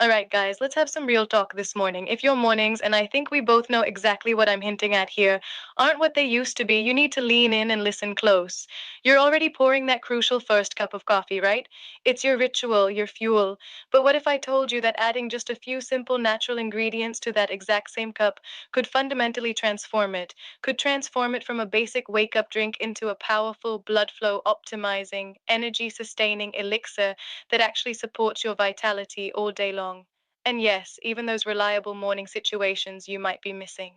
All right, guys, let's have some real talk this morning. If your mornings, and I think we both know exactly what I'm hinting at here, aren't what they used to be, you need to lean in and listen close. You're already pouring that crucial first cup of coffee, right? It's your ritual, your fuel. But what if I told you that adding just a few simple natural ingredients to that exact same cup could fundamentally transform it? Could transform it from a basic wake up drink into a powerful, blood flow optimizing, energy sustaining elixir that actually supports your vitality all day long. And yes, even those reliable morning situations you might be missing.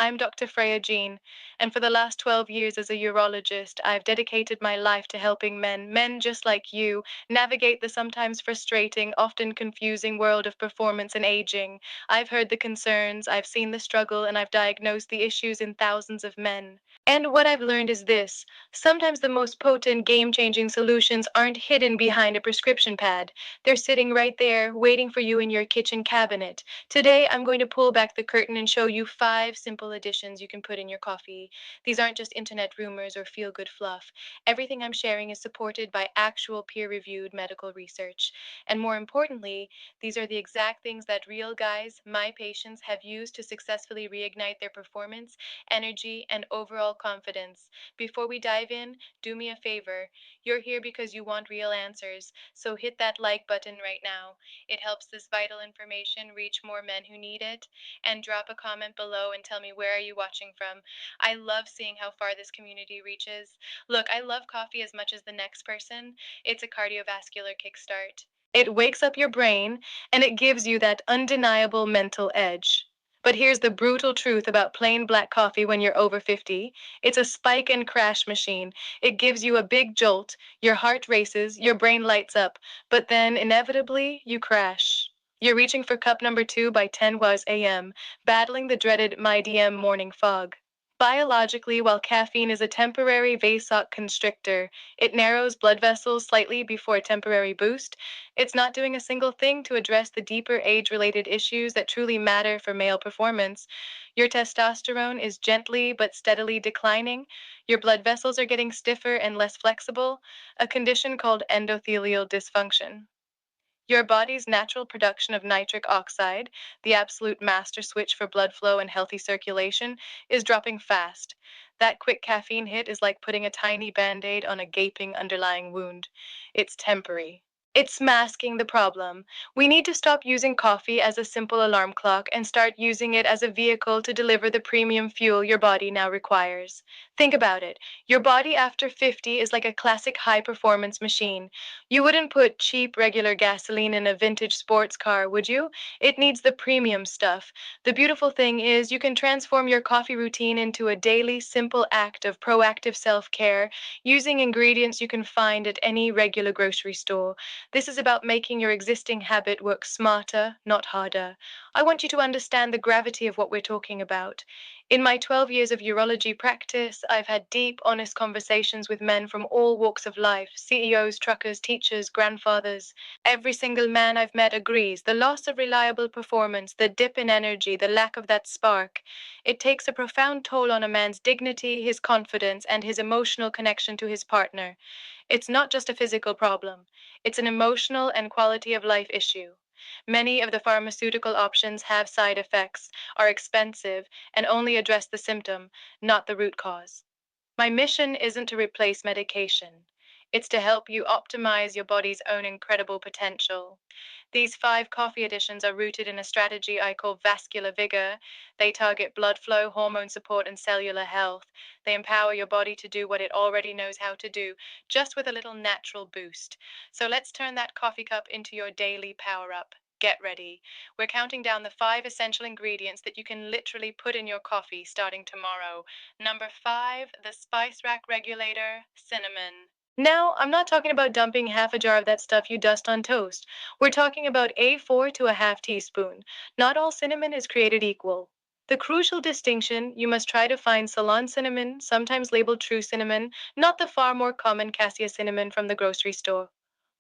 I'm Dr. Freya Gean, and for the last 12 years as a urologist, I've dedicated my life to helping men just like you, navigate the sometimes frustrating, often confusing world of performance and aging. I've heard the concerns, I've seen the struggle, and I've diagnosed the issues in thousands of men. And what I've learned is this: sometimes the most potent, game changing solutions aren't hidden behind a prescription pad. They're sitting right there, waiting for you in your kitchen cabinet. Today, I'm going to pull back the curtain and show you 5 simple additions you can put in your coffee. These aren't just internet rumors or feel good fluff. Everything I'm sharing is supported by actual peer reviewed medical research. And more importantly, these are the exact things that real guys, my patients, have used to successfully reignite their performance, energy, and overall confidence. Before we dive in, do me a favor. You're here because you want real answers, so hit that like button right now. It helps this vital information reach more men who need it. And drop a comment below and tell me, where are you watching from? I love seeing how far this community reaches. Look, I love coffee as much as the next person. It's a cardiovascular kickstart. It wakes up your brain and it gives you that undeniable mental edge. But here's the brutal truth about plain black coffee when you're over 50. It's a spike and crash machine. It gives you a big jolt, your heart races, your brain lights up, but then inevitably you crash. You're reaching for cup number 2 by 10 a.m., battling the dreaded my DM morning fog. Biologically, while caffeine is a temporary vasoconstrictor, it narrows blood vessels slightly before a temporary boost. It's not doing a single thing to address the deeper age related issues that truly matter for male performance. Your testosterone is gently but steadily declining. Your blood vessels are getting stiffer and less flexible, a condition called endothelial dysfunction. Your body's natural production of nitric oxide, the absolute master switch for blood flow and healthy circulation, is dropping fast. That quick caffeine hit is like putting a tiny band aid on a gaping underlying wound. It's temporary. It's masking the problem. We need to stop using coffee as a simple alarm clock and start using it as a vehicle to deliver the premium fuel your body now requires. Think about it. Your body after 50 is like a classic high performance machine. You wouldn't put cheap regular gasoline in a vintage sports car, would you? It needs the premium stuff. The beautiful thing is, you can transform your coffee routine into a daily, simple act of proactive self care using ingredients you can find at any regular grocery store. This is about making your existing habit work smarter, not harder. I want you to understand the gravity of what we're talking about. In my 12 years of urology practice, I've had deep, honest conversations with men from all walks of life: CEOs, truckers, teachers, grandfathers. Every single man I've met agrees: the loss of reliable performance, the dip in energy, the lack of that spark. It takes a profound toll on a man's dignity, his confidence, and his emotional connection to his partner. It's not just a physical problem, it's an emotional and quality of life issue. Many of the pharmaceutical options have side effects, are expensive, and only address the symptom, not the root cause. My mission isn't to replace medication. It's to help you optimize your body's own incredible potential. These 5 coffee additions are rooted in a strategy I call vascular vigor. They target blood flow, hormone support, and cellular health. They empower your body to do what it already knows how to do, just with a little natural boost. So let's turn that coffee cup into your daily power up. Get ready. We're counting down the 5 essential ingredients that you can literally put in your coffee starting tomorrow. Number 5, the spice rack regulator, cinnamon. Now, I'm not talking about dumping half a jar of that stuff you dust on toast. We're talking about a 4 to a half teaspoon. Not all cinnamon is created equal. The crucial distinction: you must try to find Ceylon cinnamon, sometimes labeled true cinnamon, not the far more common cassia cinnamon from the grocery store.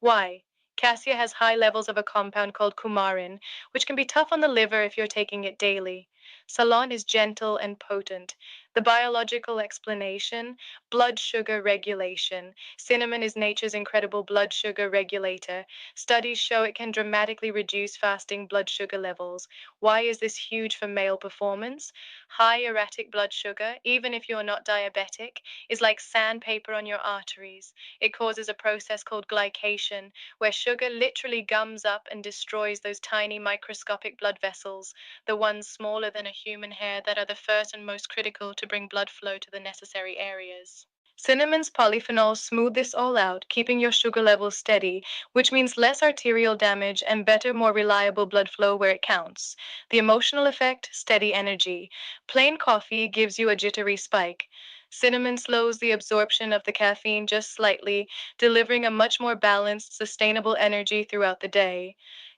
Why? Cassia has high levels of a compound called coumarin, which can be tough on the liver if you're taking it daily. Ceylon is gentle and potent. The biological explanation: blood sugar regulation. Cinnamon is nature's incredible blood sugar regulator. Studies show it can dramatically reduce fasting blood sugar levels. Why is this huge for male performance? High erratic blood sugar, even if you're not diabetic, is like sandpaper on your arteries. It causes a process called glycation, where sugar literally gums up and destroys those tiny microscopic blood vessels, the ones smaller than a human hair that are the first and most critical to bring blood flow to the necessary areas. Cinnamon's polyphenols smooth this all out, keeping your sugar levels steady, which means less arterial damage and better, more reliable blood flow where it counts. The emotional effect: steady energy. Plain coffee gives you a jittery spike. Cinnamon slows the absorption of the caffeine just slightly, delivering a much more balanced, sustainable energy throughout the day.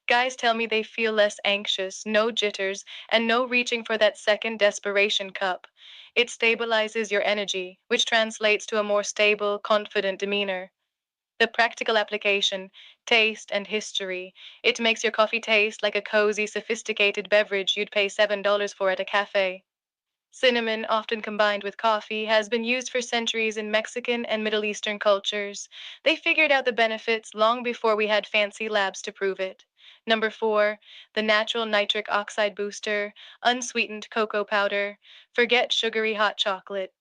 Guys tell me they feel less anxious, no jitters, and no reaching for that second desperation cup. It stabilizes your energy, which translates to a more stable, confident demeanor. The practical application: taste and history. It makes your coffee taste like a cozy, sophisticated beverage you'd pay $7 for at a cafe. Cinnamon, often combined with coffee, has been used for centuries in Mexican and Middle Eastern cultures. They figured out the benefits long before we had fancy labs to prove it. Number 4, the natural nitric oxide booster, unsweetened cocoa powder. Forget sugary hot chocolate.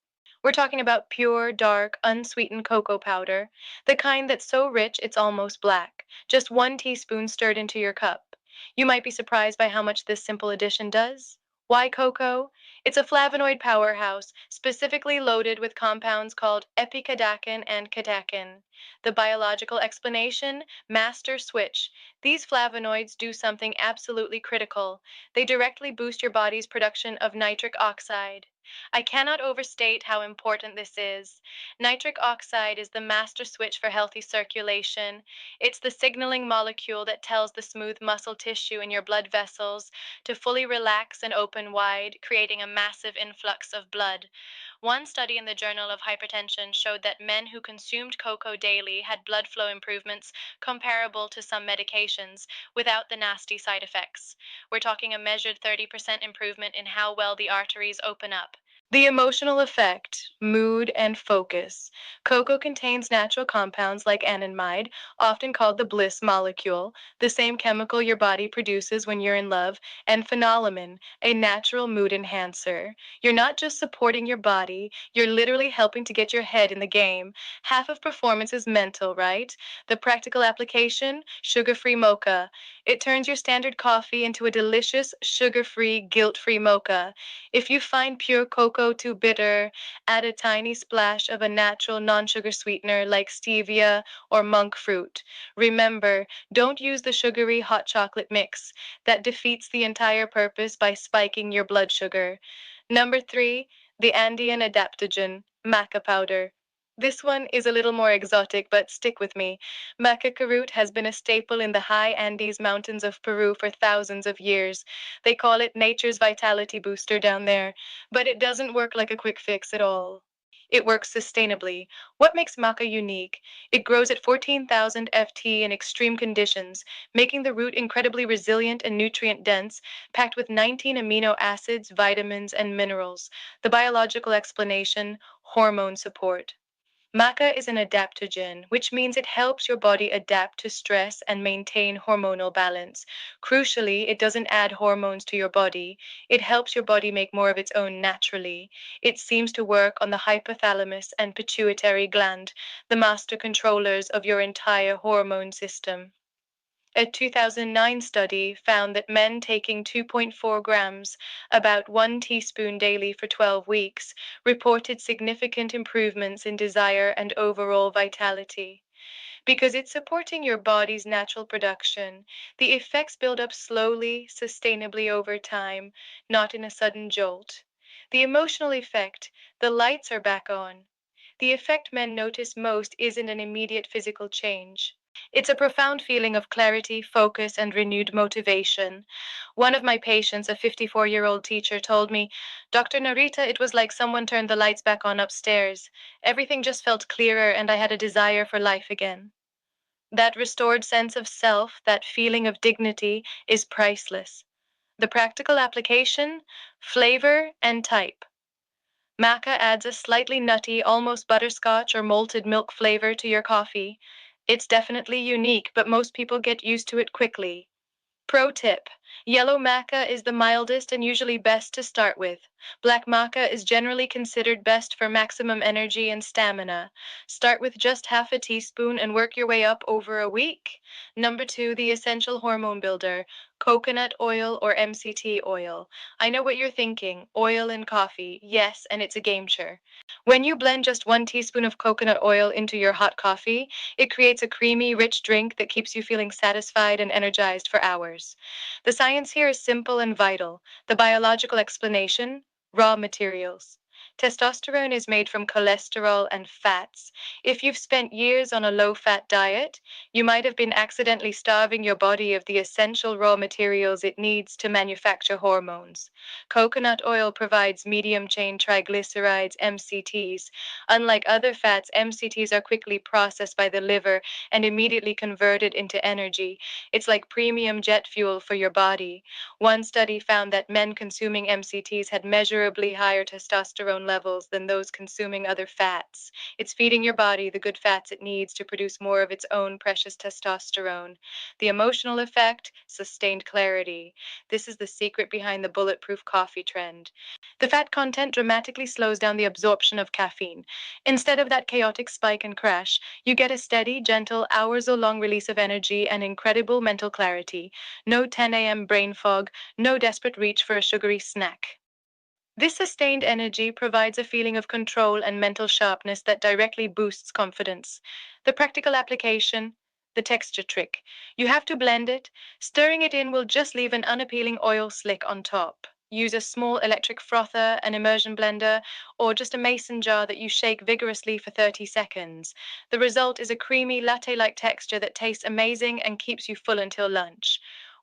We're talking about pure, dark, unsweetened cocoa powder, the kind that's so rich it's almost black. Just 1 teaspoon stirred into your cup. You might be surprised by how much this simple addition does. Why cocoa? It's a flavonoid powerhouse, specifically loaded with compounds called epicadacin and catechin. The biological explanation: master switch. These flavonoids do something absolutely critical. They directly boost your body's production of nitric oxide. I cannot overstate how important this is. Nitric oxide is the master switch for healthy circulation. It's the signaling molecule that tells the smooth muscle tissue in your blood vessels to fully relax and open wide, creating a massive influx of blood. One study in the Journal of Hypertension showed that men who consumed cocoa daily had blood flow improvements comparable to some medications without the nasty side effects. We're talking a measured 30% improvement in how well the arteries open up. The emotional effect: mood and focus. Cocoa contains natural compounds like anandamide, often called the bliss molecule, the same chemical your body produces when you're in love, and phenolamin, a natural mood enhancer. You're not just supporting your body, you're literally helping to get your head in the game. Half of performance is mental, right? The practical application: sugar-free mocha. It turns your standard coffee into a delicious, sugar-free, guilt-free mocha. If you find pure cocoa too bitter, add a tiny splash of a natural non-sugar sweetener like stevia or monk fruit. Remember, don't use the sugary hot chocolate mix. That defeats the entire purpose by spiking your blood sugar. Number 3, the Andean adaptogen, maca powder. This one is a little more exotic, but stick with me. Maca root has been a staple in the high Andes mountains of Peru for thousands of years. They call it nature's vitality booster down there, but it doesn't work like a quick fix at all. It works sustainably. What makes maca unique? It grows at 14,000 FT in extreme conditions, making the root incredibly resilient and nutrient dense, packed with 19 amino acids, vitamins, and minerals. The biological explanation: hormone support. Maca is an adaptogen, which means it helps your body adapt to stress and maintain hormonal balance. Crucially, it doesn't add hormones to your body. It helps your body make more of its own naturally. It seems to work on the hypothalamus and pituitary gland, the master controllers of your entire hormone system. A 2009 study found that men taking 2.4 grams, about 1 teaspoon daily for 12 weeks, reported significant improvements in desire and overall vitality. Because it's supporting your body's natural production, the effects build up slowly, sustainably over time, not in a sudden jolt. The emotional effect: the lights are back on. The effect men notice most isn't an immediate physical change. It's a profound feeling of clarity, focus, and renewed motivation. One of my patients, a 54-year-old teacher, told me, "Dr. Narita, it was like someone turned the lights back on upstairs. Everything just felt clearer, and I had a desire for life again." That restored sense of self, that feeling of dignity, is priceless. The practical application, flavor, and type. Maca adds a slightly nutty, almost butterscotch or malted milk flavor to your coffee. It's definitely unique, but most people get used to it quickly. Pro tip: yellow maca is the mildest and usually best to start with. Black maca is generally considered best for maximum energy and stamina. Start with just half a teaspoon and work your way up over a week. Number two, the essential hormone builder, coconut oil or MCT oil. I know what you're thinking, oil in coffee. Yes, and it's a game changer. When you blend just 1 teaspoon of coconut oil into your hot coffee, it creates a creamy, rich drink that keeps you feeling satisfied and energized for hours. The science here is simple and vital. The biological explanation, raw materials. Testosterone is made from cholesterol and fats. If you've spent years on a low fat diet, you might have been accidentally starving your body of the essential raw materials it needs to manufacture hormones. Coconut oil provides medium chain triglycerides, MCTs. Unlike other fats, MCTs are quickly processed by the liver and immediately converted into energy. It's like premium jet fuel for your body. One study found that men consuming MCTs had measurably higher testosterone levels than those consuming other fats. It's feeding your body the good fats it needs to produce more of its own precious testosterone. The emotional effect, sustained clarity. This is the secret behind the bulletproof coffee trend. The fat content dramatically slows down the absorption of caffeine. Instead of that chaotic spike and crash, you get a steady, gentle, hours or long release of energy and incredible mental clarity. No 10 a.m. brain fog, no desperate reach for a sugary snack. This sustained energy provides a feeling of control and mental sharpness that directly boosts confidence. The practical application, the texture trick. You have to blend it. Stirring it in will just leave an unappealing oil slick on top. Use a small electric frother, an immersion blender, or just a mason jar that you shake vigorously for 30 seconds. The result is a creamy latte like texture that tastes amazing and keeps you full until lunch.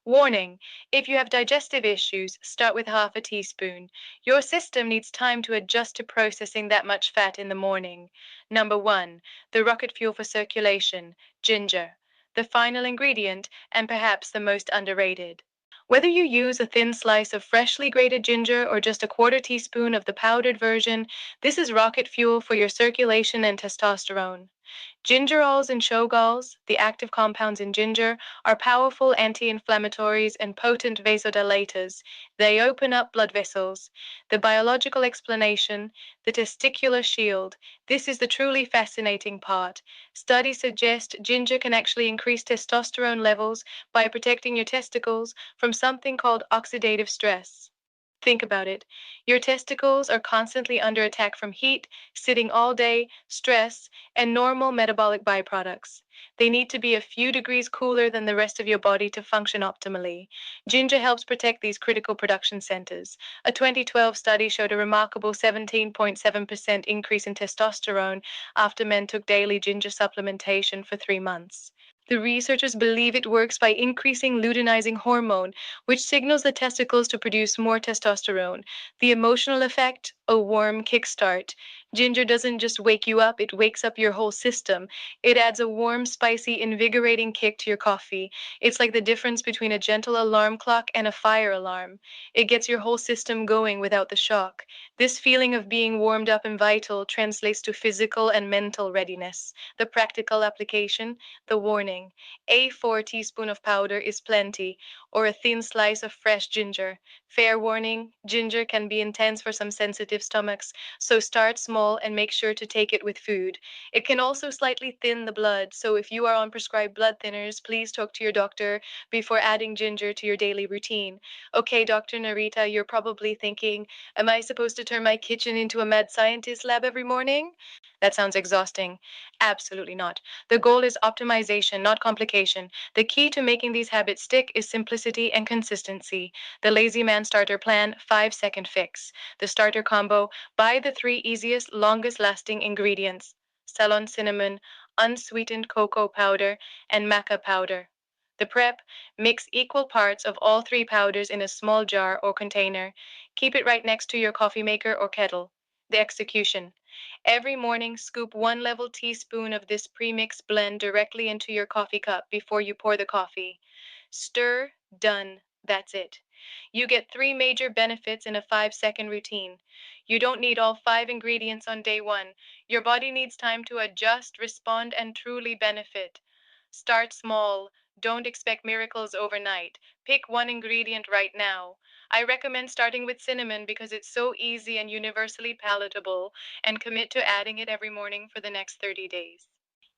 Warning: if you have digestive issues, start with half a teaspoon. Your system needs time to adjust to processing that much fat in the morning. Number one, the rocket fuel for circulation, ginger. The final ingredient, and perhaps the most underrated. Whether you use a thin slice of freshly grated ginger or just a quarter teaspoon of the powdered version, this is rocket fuel for your circulation and testosterone. Gingerols and shogals, the active compounds in ginger, are powerful anti-inflammatories and potent vasodilators. They open up blood vessels. The biological explanation, the testicular shield. This is the truly fascinating part. Studies suggest ginger can actually increase testosterone levels by protecting your testicles from something called oxidative stress. Think about it. Your testicles are constantly under attack from heat, sitting all day, stress, and normal metabolic byproducts. They need to be a few degrees cooler than the rest of your body to function optimally. Ginger helps protect these critical production centers. A 2012 study showed a remarkable 17.7% increase in testosterone after men took daily ginger supplementation for 3 months. The researchers believe it works by increasing luteinizing hormone, which signals the testicles to produce more testosterone. The emotional effect, a warm kickstart. Ginger doesn't just wake you up, it wakes up your whole system. It adds a warm, spicy, invigorating kick to your coffee. It's like the difference between a gentle alarm clock and a fire alarm. It gets your whole system going without the shock. This feeling of being warmed up and vital translates to physical and mental readiness. The practical application, the warning. A 4 teaspoon of powder is plenty, or a thin slice of fresh ginger. Fair warning, ginger can be intense for some sensitive stomachs, so start small and make sure to take it with food. It can also slightly thin the blood, so if you are on prescribed blood thinners, please talk to your doctor before adding ginger to your daily routine. Okay, Dr. Narita, you're probably thinking, am I supposed to turn my kitchen into a mad scientist lab every morning? That sounds exhausting. Absolutely not. The goal is optimization, not complication. The key to making these habits stick is simplicity and consistency. The lazy man starter plan, 5-second fix. The starter combo, buy the three easiest, longest lasting ingredients: Ceylon cinnamon, unsweetened cocoa powder, and maca powder. The prep, mix equal parts of all three powders in a small jar or container. Keep it right next to your coffee maker or kettle. The execution. Every morning, scoop 1 level teaspoon of this premix blend directly into your coffee cup before you pour the coffee. Stir, done. That's it. You get three major benefits in a 5-second routine. You don't need all five ingredients on day one. Your body needs time to adjust, respond, and truly benefit. Start small. Don't expect miracles overnight. Pick one ingredient right now. I recommend starting with cinnamon because it's so easy and universally palatable, and commit to adding it every morning for the next 30 days.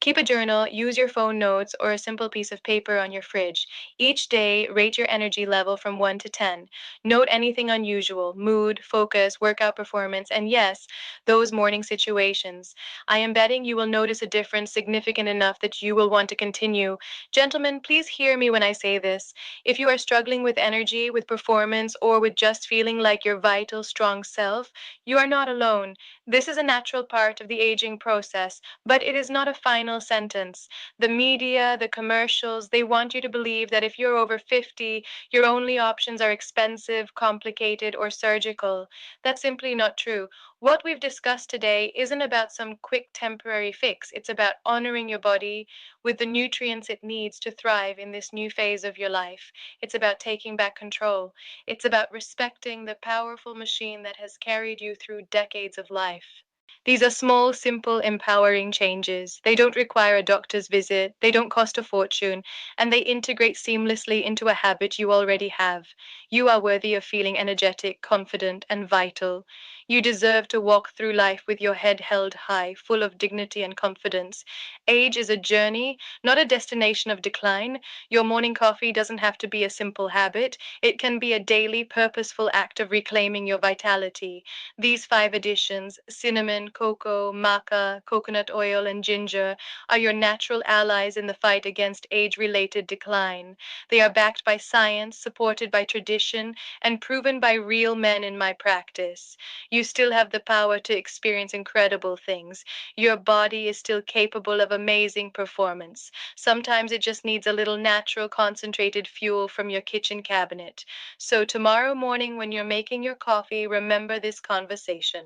Keep a journal, use your phone notes, or a simple piece of paper on your fridge. Each day, rate your energy level from 1 to 10. Note anything unusual: mood, focus, workout performance, and yes, those morning situations. I am betting you will notice a difference significant enough that you will want to continue. Gentlemen, please hear me when I say this. If you are struggling with energy, with performance, or with just feeling like your vital, strong self, you are not alone. This is a natural part of the aging process, but it is not a final sentence. The media, the commercials, they want you to believe that if you're over 50, your only options are expensive, complicated, or surgical. That's simply not true. What we've discussed today isn't about some quick temporary fix. It's about honoring your body with the nutrients it needs to thrive in this new phase of your life. It's about taking back control. It's about respecting the powerful machine that has carried you through decades of life. These are small, simple, empowering changes. They don't require a doctor's visit, they don't cost a fortune, and they integrate seamlessly into a habit you already have. You are worthy of feeling energetic, confident, and vital. You deserve to walk through life with your head held high, full of dignity and confidence. Age is a journey, not a destination of decline. Your morning coffee doesn't have to be a simple habit, it can be a daily, purposeful act of reclaiming your vitality. These five additions: cinnamon, cocoa, maca, coconut oil, and ginger, are your natural allies in the fight against age related decline. They are backed by science, supported by tradition, and proven by real men in my practice. You still have the power to experience incredible things. Your body is still capable of amazing performance. Sometimes it just needs a little natural, concentrated fuel from your kitchen cabinet. So, tomorrow morning, when you're making your coffee, remember this conversation.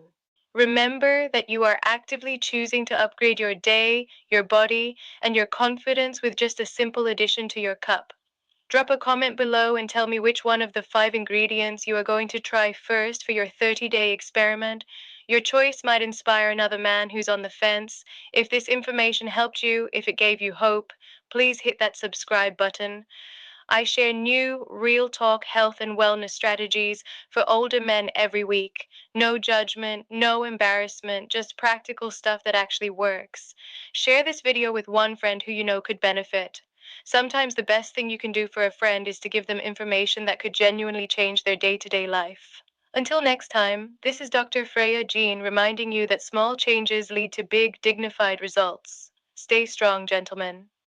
Remember that you are actively choosing to upgrade your day, your body, and your confidence with just a simple addition to your cup. Drop a comment below and tell me which one of the five ingredients you are going to try first for your 30-day experiment. Your choice might inspire another man who's on the fence. If this information helped you, if it gave you hope, please hit that subscribe button. I share new, real talk health and wellness strategies for older men every week. No judgment, no embarrassment, just practical stuff that actually works. Share this video with one friend who you know could benefit. Sometimes the best thing you can do for a friend is to give them information that could genuinely change their day to day life. Until next time, this is Dr. Freya Gean reminding you that small changes lead to big, dignified results. Stay strong, gentlemen.